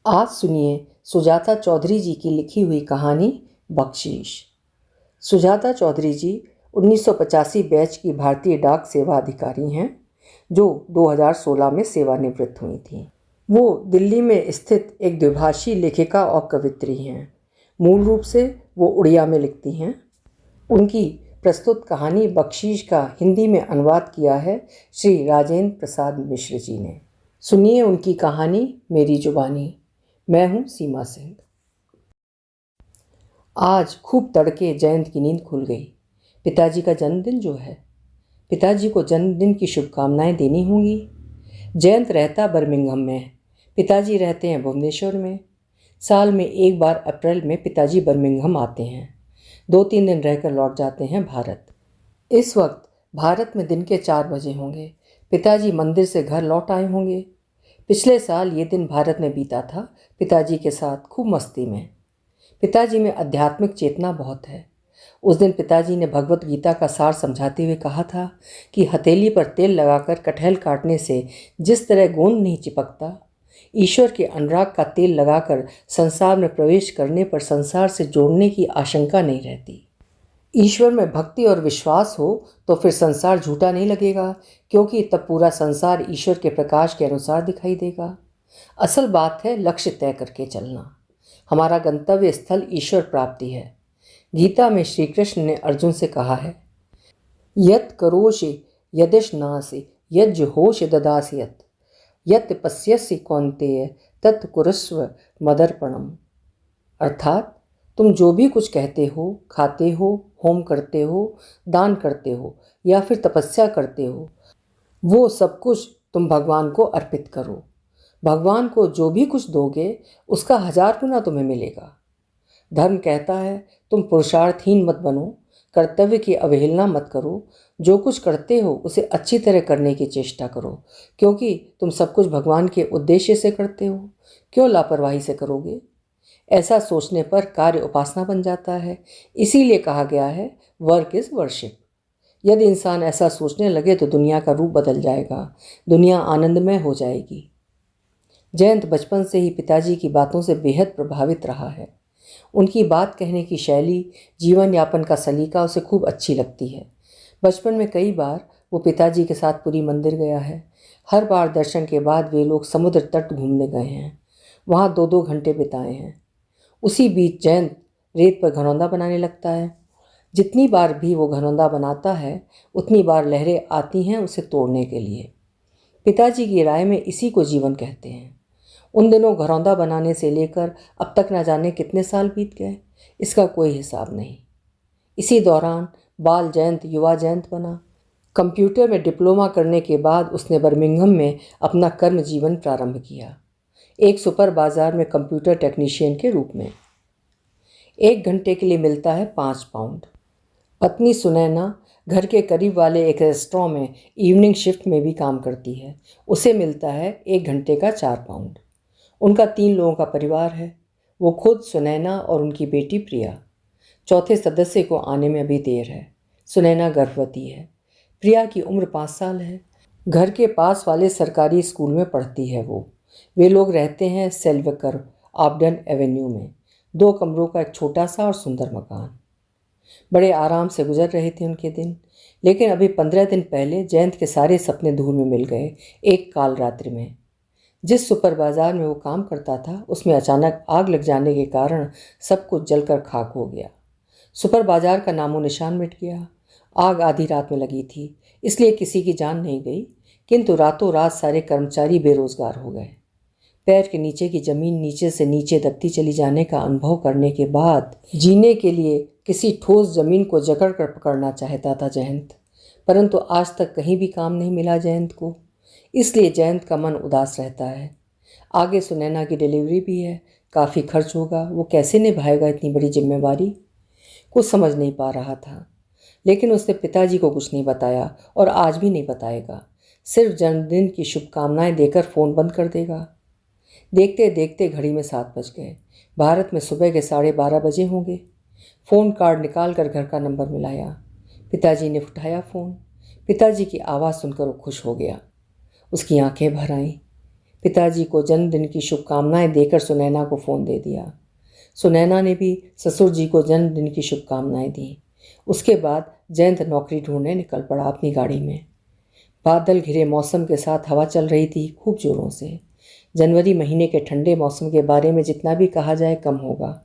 आज सुनिए सुजाता चौधरी जी की लिखी हुई कहानी बख्शीश। सुजाता चौधरी जी 1985 बैच की भारतीय डाक सेवा अधिकारी हैं जो 2016 में सेवानिवृत्त हुई थीं। वो दिल्ली में स्थित एक द्विभाषी लेखिका और कवित्री हैं। मूल रूप से वो उड़िया में लिखती हैं। उनकी प्रस्तुत कहानी बख्शीश का हिंदी में अनुवाद किया है श्री राजेंद्र प्रसाद मिश्र जी ने। सुनिए उनकी कहानी मेरी जुबानी। मैं हूँ सीमा सिंह। आज खूब तड़के जयंत की नींद खुल गई। पिताजी का जन्मदिन जो है, पिताजी को जन्मदिन की शुभकामनाएं देनी होंगी। जयंत रहता बर्मिंघम में है, पिताजी रहते हैं भुवनेश्वर में। साल में एक बार अप्रैल में पिताजी बर्मिंघम आते हैं, 2-3 दिन रहकर लौट जाते हैं भारत। इस वक्त भारत में दिन के 4 बजे होंगे। पिताजी मंदिर से घर लौट आए होंगे। पिछले साल ये दिन भारत में बीता था, पिताजी के साथ खूब मस्ती में। पिताजी में आध्यात्मिक चेतना बहुत है। उस दिन पिताजी ने भगवत गीता का सार समझाते हुए कहा था कि हथेली पर तेल लगाकर कटहल काटने से जिस तरह गोंद नहीं चिपकता, ईश्वर के अनुराग का तेल लगाकर संसार में प्रवेश करने पर संसार से जोड़ने की आशंका नहीं रहती। ईश्वर में भक्ति और विश्वास हो तो फिर संसार झूठा नहीं लगेगा, क्योंकि तब पूरा संसार ईश्वर के प्रकाश के अनुसार दिखाई देगा। असल बात है लक्ष्य तय करके चलना। हमारा गंतव्य स्थल ईश्वर प्राप्ति है। गीता में श्री कृष्ण ने अर्जुन से कहा है, यत् करोषि यदिश्नासि यज्जुहोषि ददासि यत् पश्यसि कौन्तेय तत् कुरुष्व मदर्पणम। अर्थात तुम जो भी कुछ कहते हो, खाते हो, होम करते हो, दान करते हो या फिर तपस्या करते हो, वो सब कुछ तुम भगवान को अर्पित करो। भगवान को जो भी कुछ दोगे उसका 1000 गुना तुम्हें मिलेगा। धर्म कहता है तुम पुरुषार्थहीन मत बनो, कर्तव्य की अवहेलना मत करो, जो कुछ करते हो उसे अच्छी तरह करने की चेष्टा करो, क्योंकि तुम सब कुछ भगवान के उद्देश्य से करते हो। क्यों लापरवाही से करोगे? ऐसा सोचने पर कार्य उपासना बन जाता है। इसीलिए कहा गया है वर्क इज वर्शिप। यदि इंसान ऐसा सोचने लगे तो दुनिया का रूप बदल जाएगा, दुनिया आनंदमय हो जाएगी। जयंत बचपन से ही पिताजी की बातों से बेहद प्रभावित रहा है। उनकी बात कहने की शैली, जीवन यापन का सलीका उसे खूब अच्छी लगती है। बचपन में कई बार वो पिताजी के साथ पुरी मंदिर गया है। हर बार दर्शन के बाद वे लोग समुद्र तट घूमने गए हैं, वहाँ 2-2 घंटे बिताए हैं। उसी बीच जयंत रेत पर घरौंदा बनाने लगता है। जितनी बार भी वो घरौंदा बनाता है उतनी बार लहरें आती हैं उसे तोड़ने के लिए। पिताजी की राय में इसी को जीवन कहते हैं। उन दिनों घरौंदा बनाने से लेकर अब तक न जाने कितने साल बीत गए, इसका कोई हिसाब नहीं। इसी दौरान बाल जयंत युवा जयंत बना। कंप्यूटर में डिप्लोमा करने के बाद उसने बर्मिंघम में अपना कर्म जीवन प्रारंभ किया, एक सुपर बाजार में कंप्यूटर टेक्नीशियन के रूप में। 1 घंटे के लिए मिलता है 5 पाउंड। पत्नी सुनैना घर के करीब वाले एक रेस्टोरेंट में इवनिंग शिफ्ट में भी काम करती है। उसे मिलता है 1 घंटे का 4 पाउंड। उनका 3 लोगों का परिवार है, वो खुद, सुनैना और उनकी बेटी प्रिया। चौथे सदस्य को आने में अभी देर है। सुनैना गर्भवती है। प्रिया की उम्र 5 साल है। घर के पास वाले सरकारी स्कूल में पढ़ती है वो। वे लोग रहते हैं सेल्वकर आबडन एवेन्यू में, 2 कमरों का एक छोटा सा और सुंदर मकान। बड़े आराम से गुजर रहे थे उनके दिन, लेकिन अभी 15 दिन पहले जयंत के सारे सपने धूल में मिल गए एक काल रात्रि में। जिस सुपर बाजार में वो काम करता था उसमें अचानक आग लग जाने के कारण सब कुछ जलकर खाक हो गया। सुपर बाजार का नामो निशान मिट गया। आग आधी रात में लगी थी, इसलिए किसी की जान नहीं गई, किंतु रातों रात सारे कर्मचारी बेरोजगार हो गए। पैर के नीचे की जमीन नीचे से नीचे दबती चली जाने का अनुभव करने के बाद जीने के लिए किसी ठोस जमीन को जकड़ कर पकड़ना चाहता था जयंत, परंतु आज तक कहीं भी काम नहीं मिला जयंत को। इसलिए जयंत का मन उदास रहता है। आगे सुनैना की डिलीवरी भी है, काफ़ी खर्च होगा, वो कैसे निभाएगा इतनी बड़ी जिम्मेवारी? कुछ समझ नहीं पा रहा था, लेकिन उसने पिताजी को कुछ नहीं बताया और आज भी नहीं बताएगा। सिर्फ जन्मदिन की शुभकामनाएं देकर फ़ोन बंद कर देगा। देखते देखते घड़ी में 7 बज गए। भारत में सुबह के 12:30 बजे होंगे। फ़ोन कार्ड निकाल कर घर का नंबर मिलाया। पिताजी ने उठाया फ़ोन। पिताजी की आवाज़ सुनकर वो खुश हो गया। उसकी आंखें भर आईं। पिताजी को जन्मदिन की शुभकामनाएं देकर सुनैना को फ़ोन दे दिया। सुनैना ने भी ससुर जी को जन्मदिन की शुभकामनाएं दी। उसके बाद जयंत नौकरी ढूंढने निकल पड़ा अपनी गाड़ी में। बादल घिरे मौसम के साथ हवा चल रही थी खूब ज़ोरों से। जनवरी महीने के ठंडे मौसम के बारे में जितना भी कहा जाए कम होगा।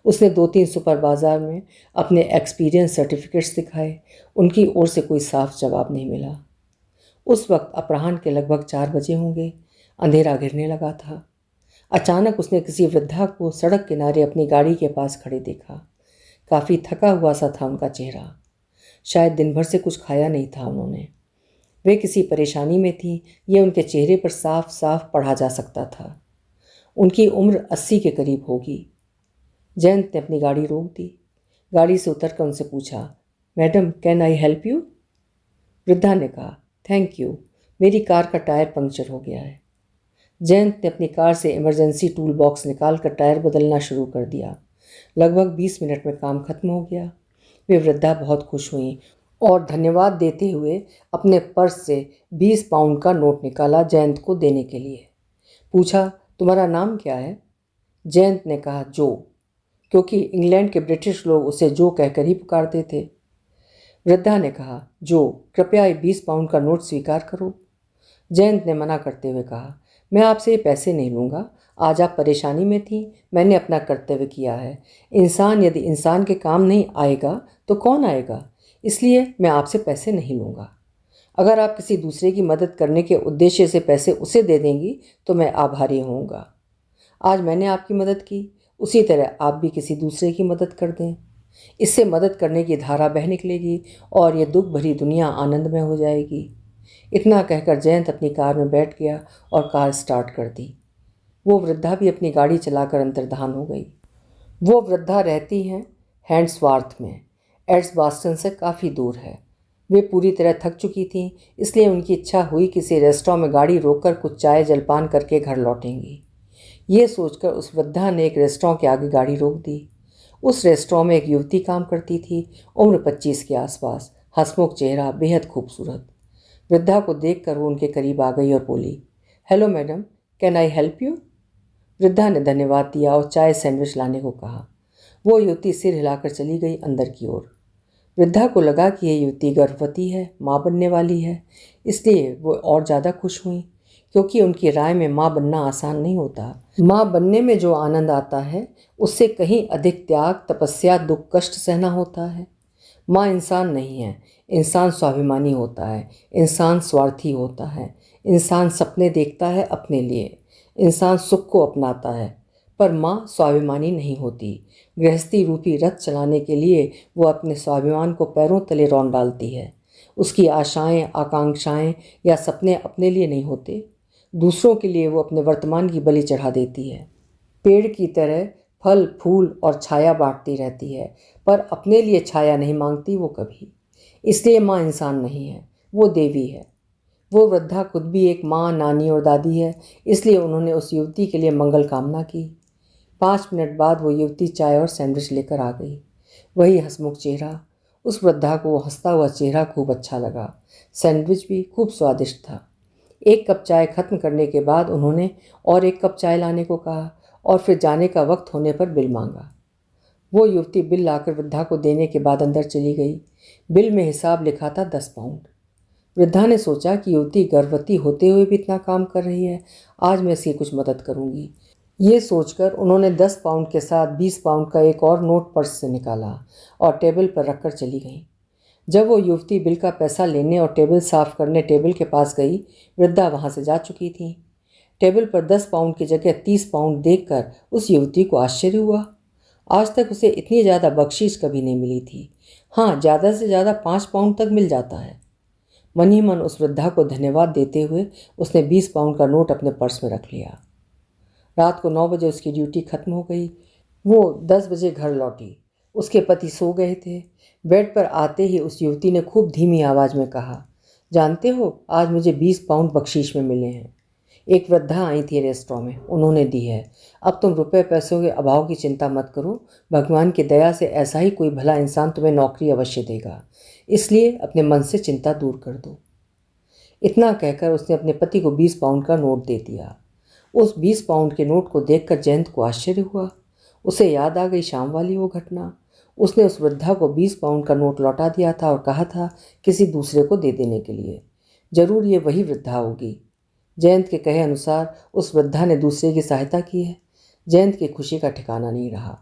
उसने 2-3 सुपर बाज़ार में अपने एक्सपीरियंस सर्टिफिकेट्स दिखाए। उनकी ओर से कोई साफ जवाब नहीं मिला। उस वक्त अपराह्न के लगभग 4 बजे होंगे। अंधेरा घिरने लगा था। अचानक उसने किसी वृद्धा को सड़क किनारे अपनी गाड़ी के पास खड़े देखा। काफ़ी थका हुआ सा था उनका चेहरा। शायद दिन भर से कुछ खाया नहीं था उन्होंने। वे किसी परेशानी में थी, ये उनके चेहरे पर साफ साफ पढ़ा जा सकता था। उनकी उम्र 80 के करीब होगी। जयंत ने अपनी गाड़ी रोक दी। गाड़ी से उतरकर उनसे पूछा, madam can I help you? वृद्धा ने कहा, थैंक यू, मेरी कार का टायर पंक्चर हो गया है। जयंत ने अपनी कार से इमरजेंसी टूल बॉक्स निकाल कर टायर बदलना शुरू कर दिया। लगभग 20 मिनट में काम खत्म हो गया। वे वृद्धा बहुत खुश हुई और धन्यवाद देते हुए अपने पर्स से 20 पाउंड का नोट निकाला जयंत को देने के लिए। पूछा, तुम्हारा नाम क्या है? जयंत ने कहा, जो, क्योंकि इंग्लैंड के ब्रिटिश लोग उसे जो कहकर ही पुकारते थे। वृद्धा ने कहा, जो, कृपया 20 पाउंड का नोट स्वीकार करो। जयंत ने मना करते हुए कहा, मैं आपसे ये पैसे नहीं लूँगा। आज आप परेशानी में थी, मैंने अपना कर्तव्य किया है। इंसान यदि इंसान के काम नहीं आएगा तो कौन आएगा? इसलिए मैं आपसे पैसे नहीं लूँगा। अगर आप किसी दूसरे की मदद करने के उद्देश्य से पैसे उसे दे देंगी तो मैं आभारी होऊंगा। आज मैंने आपकी मदद की, उसी तरह आप भी किसी दूसरे की मदद कर दें। इससे मदद करने की धारा बह निकलेगी और ये दुख भरी दुनिया आनंदमय हो जाएगी। इतना कहकर जयंत अपनी कार में बैठ गया और कार स्टार्ट कर दी। वो वृद्धा भी अपनी गाड़ी चलाकर अंतर्धान हो गई। वो वृद्धा रहती हैं हैंड्सवर्थ में, एड्सबास्टन से काफ़ी दूर है। वे पूरी तरह थक चुकी थीं, इसलिए उनकी इच्छा हुई किसी रेस्टोरेंट में गाड़ी रोककर कुछ चाय जलपान करके घर लौटेंगी। ये सोचकर उस वृद्धा ने एक रेस्टोरेंट के आगे गाड़ी रोक दी। उस रेस्टोरेंट में एक युवती काम करती थी, उम्र 25 के आसपास, हंसमुख चेहरा, बेहद खूबसूरत। वृद्धा को देखकर वो उनके करीब आ गई और बोली, hello madam, can I help you? वृद्धा ने धन्यवाद दिया और चाय सैंडविच लाने को कहा। वो युवती सिर हिलाकर चली गई अंदर की ओर। वृद्धा को लगा कि यह युवती गर्भवती है, माँ बनने वाली है, इसलिए वो और ज़्यादा खुश हुई, क्योंकि उनकी राय में माँ बनना आसान नहीं होता। माँ बनने में जो आनंद आता है उससे कहीं अधिक त्याग, तपस्या, दुख, कष्ट सहना होता है। माँ इंसान नहीं है। इंसान स्वाभिमानी होता है, इंसान स्वार्थी होता है, इंसान सपने देखता है अपने लिए, इंसान सुख को अपनाता है। पर माँ स्वाभिमानी नहीं होती। गृहस्थी रूपी रथ चलाने के लिए वो अपने स्वाभिमान को पैरों तले रौंद डालती है। उसकी आशाएं, आकांक्षाएं या सपने अपने लिए नहीं होते, दूसरों के लिए वो अपने वर्तमान की बलि चढ़ा देती है। पेड़ की तरह फल, फूल और छाया बांटती रहती है, पर अपने लिए छाया नहीं मांगती वो कभी। इसलिए माँ इंसान नहीं है, वो देवी है। वो वृद्धा खुद भी एक माँ, नानी और दादी है, इसलिए उन्होंने उस युवती के लिए मंगल कामना की। 5 मिनट बाद वो युवती चाय और सैंडविच लेकर आ गई। वही हंसमुख चेहरा। उस वृद्धा को वो हंसता हुआ चेहरा खूब अच्छा लगा। सैंडविच भी खूब स्वादिष्ट था। 1 कप चाय खत्म करने के बाद उन्होंने और 1 कप चाय लाने को कहा और फिर जाने का वक्त होने पर बिल मांगा। वो युवती बिल लाकर वृद्धा को देने के बाद अंदर चली गई। बिल में हिसाब लिखा था 10 पाउंड। वृद्धा ने सोचा कि युवती गर्भवती होते हुए भी इतना काम कर रही है, आज मैं इसकी कुछ मदद करूंगी। ये सोचकर उन्होंने 10 पाउंड के साथ 20 पाउंड का एक और नोट पर्स से निकाला और टेबल पर रखकर चली गई। जब वो युवती बिल का पैसा लेने और टेबल साफ करने टेबल के पास गई, वृद्धा वहाँ से जा चुकी थी। टेबल पर 10 पाउंड की जगह 30 पाउंड देखकर उस युवती को आश्चर्य हुआ। आज तक उसे इतनी ज़्यादा बख्शीश कभी नहीं मिली थी। हाँ, ज़्यादा से ज़्यादा 5 पाउंड तक मिल जाता है। मन ही मन उस वृद्धा को धन्यवाद देते हुए उसने 20 पाउंड का नोट अपने पर्स में रख लिया। रात को 9 बजे उसकी ड्यूटी खत्म हो गई। वो 10 बजे घर लौटी। उसके पति सो गए थे। बेड पर आते ही उस युवती ने खूब धीमी आवाज़ में कहा, जानते हो, आज मुझे 20 पाउंड बख्शीश में मिले हैं। एक वृद्धा आई थी रेस्टोरेंट में, उन्होंने दी है। अब तुम रुपए पैसों के अभाव की चिंता मत करो, भगवान की दया से ऐसा ही कोई भला इंसान तुम्हें नौकरी अवश्य देगा, इसलिए अपने मन से चिंता दूर कर दो। इतना कहकर उसने अपने पति को 20 पाउंड का नोट दे दिया। उस 20 पाउंड के नोट को देखकर जयंत को आश्चर्य हुआ। उसे याद आ गई शाम वाली वो घटना। उसने उस वृद्धा को 20 पाउंड का नोट लौटा दिया था और कहा था किसी दूसरे को दे देने के लिए। जरूर ये वही वृद्धा होगी। जयंत के कहे अनुसार उस वृद्धा ने दूसरे की सहायता की है। जयंत की खुशी का ठिकाना नहीं रहा।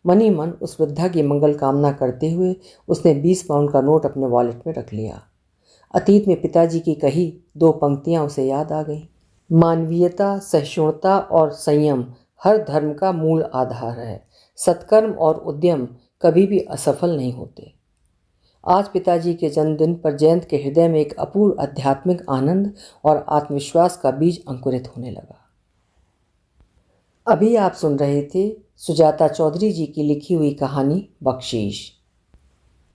मन ही मन उस वृद्धा की मंगल कामना करते हुए उसने 20 पाउंड का नोट अपने वॉलेट में रख लिया। अतीत में पिताजी की कही 2 पंक्तियां उसे याद आ गईं। मानवीयता, सहिष्णुता और संयम हर धर्म का मूल आधार है। सत्कर्म और उद्यम कभी भी असफल नहीं होते। आज पिताजी के जन्मदिन पर जयंत के हृदय में एक अपूर्व आध्यात्मिक आनंद और आत्मविश्वास का बीज अंकुरित होने लगा। अभी आप सुन रहे थे सुजाता चौधरी जी की लिखी हुई कहानी बख्शीश।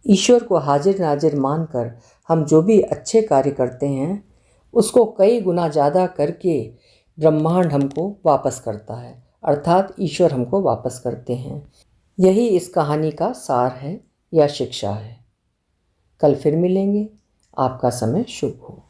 ईश्वर को हाजिर नाजिर मानकर हम जो भी अच्छे कार्य करते हैं उसको कई गुना ज़्यादा करके ब्रह्मांड हमको वापस करता है, अर्थात ईश्वर हमको वापस करते हैं। यही इस कहानी का सार है या शिक्षा है। कल फिर मिलेंगे। आपका समय शुभ हो।